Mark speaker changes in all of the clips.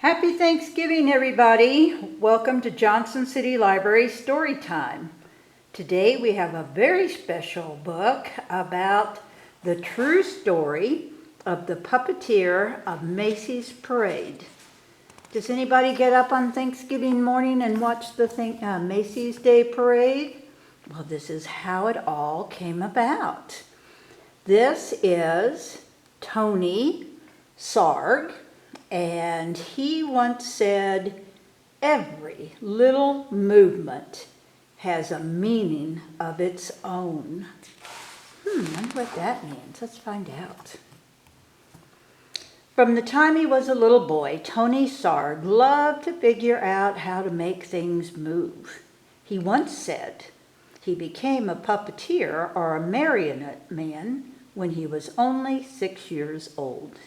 Speaker 1: Happy Thanksgiving, everybody. Welcome to Johnson City Library Storytime. Today we have a very special book about the true story of the Puppeteer of Macy's Parade. Does anybody get up on Thanksgiving morning and watch the Macy's Day Parade? Well, this is how it all came about. This is Tony Sarg. And he once said, every little movement has a meaning of its own. I wonder what that means. Let's find out. From the time he was a little boy, Tony Sarg loved to figure out how to make things move. He once said he became a puppeteer or a marionette man when he was only 6 years old.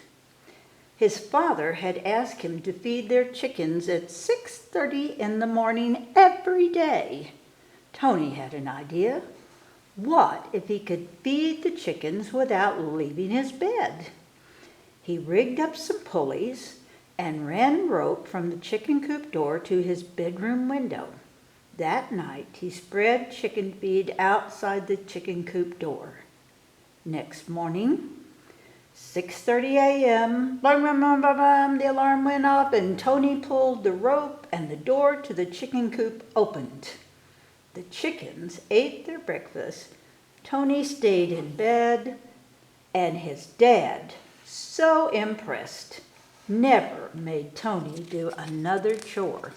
Speaker 1: His father had asked him to feed their chickens at 6:30 in the morning every day. Tony had an idea. What if he could feed the chickens without leaving his bed? He rigged up some pulleys and ran rope from the chicken coop door to his bedroom window. That night, he spread chicken feed outside the chicken coop door. Next morning, 6:30 a.m., blah, blah, blah, blah, blah, the alarm went off and Tony pulled the rope and the door to the chicken coop opened. The chickens ate their breakfast. Tony stayed in bed, and his dad, so impressed, never made Tony do another chore.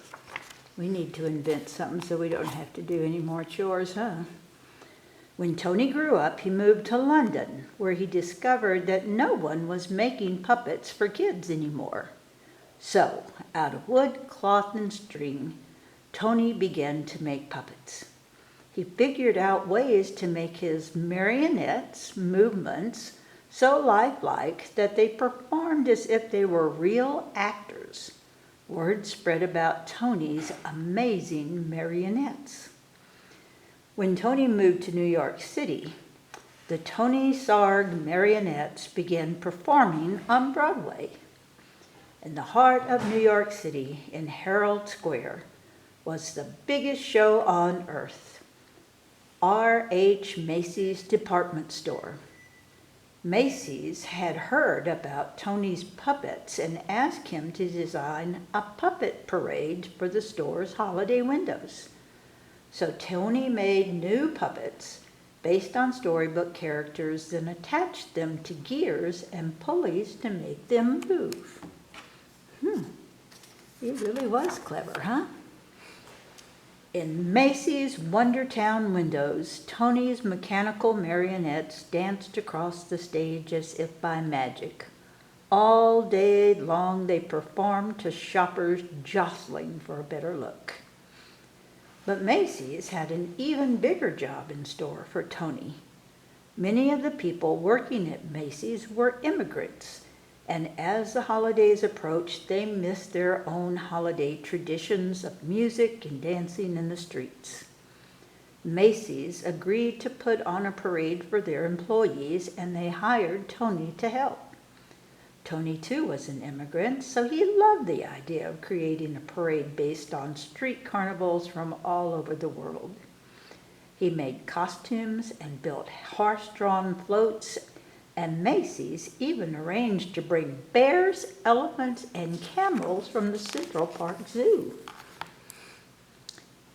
Speaker 1: We need to invent something so we don't have to do any more chores, huh? When Tony grew up, he moved to London, where he discovered that no one was making puppets for kids anymore. So, out of wood, cloth, and string, Tony began to make puppets. He figured out ways to make his marionettes' movements so lifelike that they performed as if they were real actors. Word spread about Tony's amazing marionettes. When Tony moved to New York City, the Tony Sarg marionettes began performing on Broadway. In the heart of New York City, in Herald Square, was the biggest show on earth, R.H. Macy's department store. Macy's had heard about Tony's puppets and asked him to design a puppet parade for the store's holiday windows. So Tony made new puppets based on storybook characters and attached them to gears and pulleys to make them move. He really was clever, huh? In Macy's Wondertown windows, Tony's mechanical marionettes danced across the stage as if by magic. All day long they performed to shoppers jostling for a better look. But Macy's had an even bigger job in store for Tony. Many of the people working at Macy's were immigrants, and as the holidays approached, they missed their own holiday traditions of music and dancing in the streets. Macy's agreed to put on a parade for their employees, and they hired Tony to help. Tony, too, was an immigrant, so he loved the idea of creating a parade based on street carnivals from all over the world. He made costumes and built horse-drawn floats, and Macy's even arranged to bring bears, elephants, and camels from the Central Park Zoo.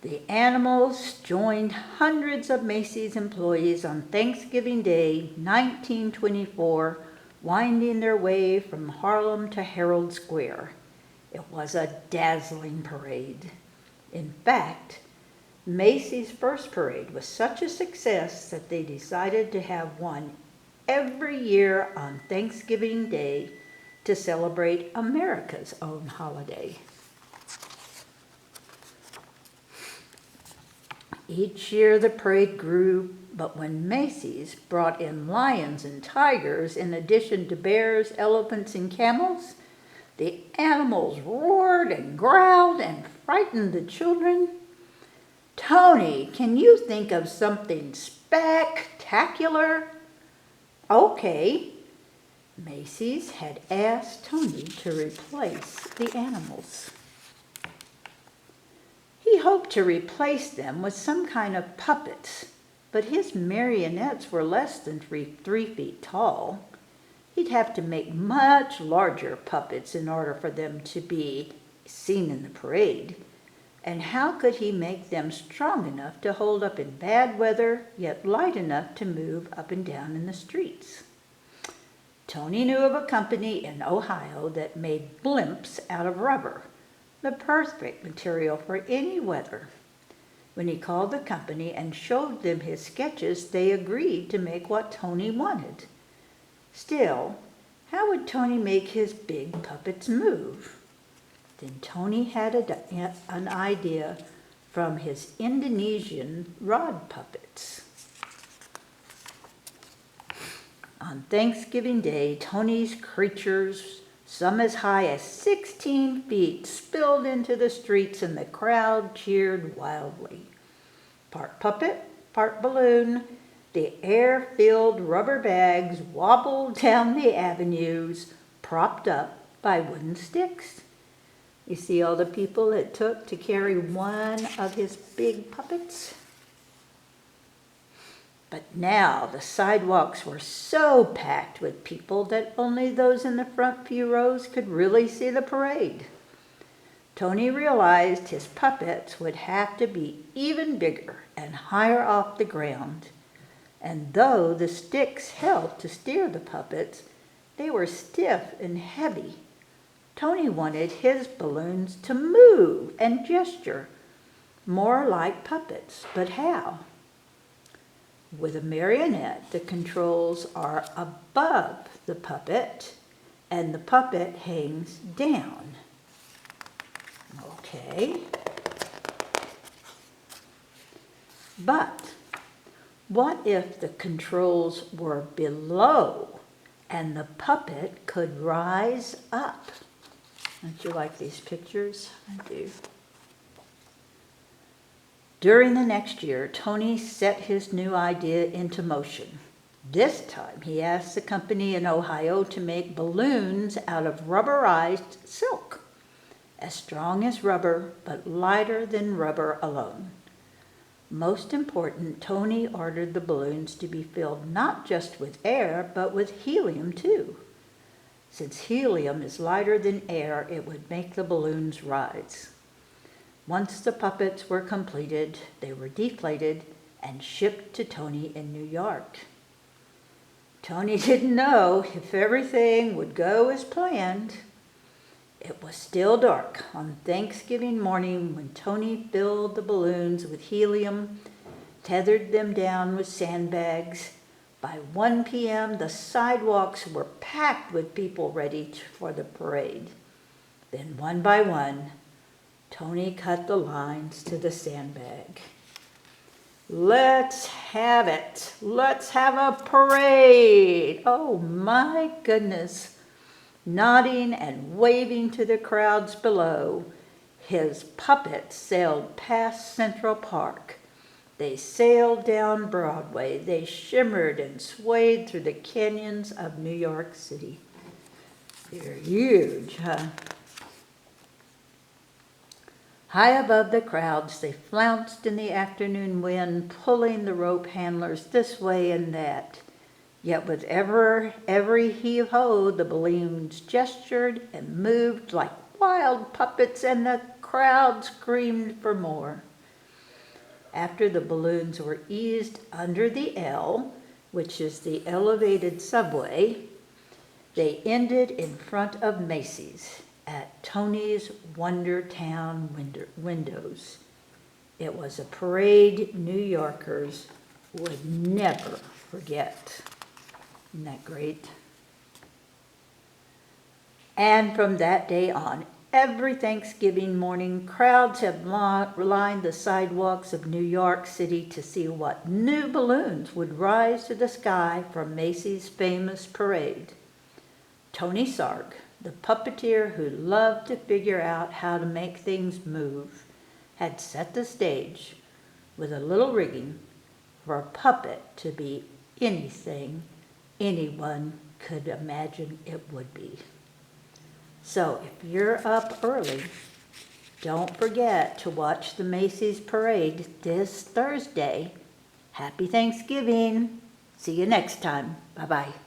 Speaker 1: The animals joined hundreds of Macy's employees on Thanksgiving Day, 1924, winding their way from Harlem to Herald Square. It was a dazzling parade. In fact, Macy's first parade was such a success that they decided to have one every year on Thanksgiving Day to celebrate America's own holiday. Each year the parade grew, but when Macy's brought in lions and tigers in addition to bears, elephants, and camels, the animals roared and growled and frightened the children. Tony, can you think of something spectacular? Okay, Macy's had asked Tony to replace the animals. He hoped to replace them with some kind of puppets, but his marionettes were less than 3 feet tall. He'd have to make much larger puppets in order for them to be seen in the parade. And how could he make them strong enough to hold up in bad weather, yet light enough to move up and down in the streets? Tony knew of a company in Ohio that made blimps out of rubber, the perfect material for any weather. When he called the company and showed them his sketches, they agreed to make what Tony wanted. Still, how would Tony make his big puppets move? Then Tony had an idea from his Indonesian rod puppets. On Thanksgiving Day, Tony's creatures, some as high as 16 feet, spilled into the streets and the crowd cheered wildly. Part puppet, part balloon, the air-filled rubber bags wobbled down the avenues, propped up by wooden sticks. You see all the people it took to carry one of his big puppets? But now the sidewalks were so packed with people that only those in the front few rows could really see the parade. Tony realized his puppets would have to be even bigger and higher off the ground. And though the sticks helped to steer the puppets, they were stiff and heavy. Tony wanted his balloons to move and gesture, more like puppets, but how? With a marionette, the controls are above the puppet, and the puppet hangs down. Okay. But what if the controls were below and the puppet could rise up? Don't you like these pictures? I do. During the next year, Tony set his new idea into motion. This time, he asked the company in Ohio to make balloons out of rubberized silk, as strong as rubber, but lighter than rubber alone. Most important, Tony ordered the balloons to be filled not just with air, but with helium too. Since helium is lighter than air, it would make the balloons rise. Once the puppets were completed, they were deflated and shipped to Tony in New York. Tony didn't know if everything would go as planned. It was still dark on Thanksgiving morning when Tony filled the balloons with helium, tethered them down with sandbags. By 1 p.m., the sidewalks were packed with people ready for the parade. Then one by one, Tony cut the lines to the sandbag. Let's have it. Let's have a parade. Oh my goodness. Nodding and waving to the crowds below, his puppets sailed past Central Park. They sailed down Broadway. They shimmered and swayed through the canyons of New York City. They're huge, huh? High above the crowds, they flounced in the afternoon wind, pulling the rope handlers this way and that. Yet with every heave-ho, the balloons gestured and moved like wild puppets, and the crowd screamed for more. After the balloons were eased under the L, which is the elevated subway, they ended in front of Macy's at Tony's Wonder Town windows. It was a parade New Yorkers would never forget. Isn't that great? And from that day on, every Thanksgiving morning, crowds have lined the sidewalks of New York City to see what new balloons would rise to the sky from Macy's famous parade. Tony Sarg, the puppeteer who loved to figure out how to make things move, had set the stage with a little rigging for a puppet to be anything anyone could imagine it would be. So if you're up early, don't forget to watch the Macy's parade this Thursday. Happy Thanksgiving. See you next time. Bye-bye.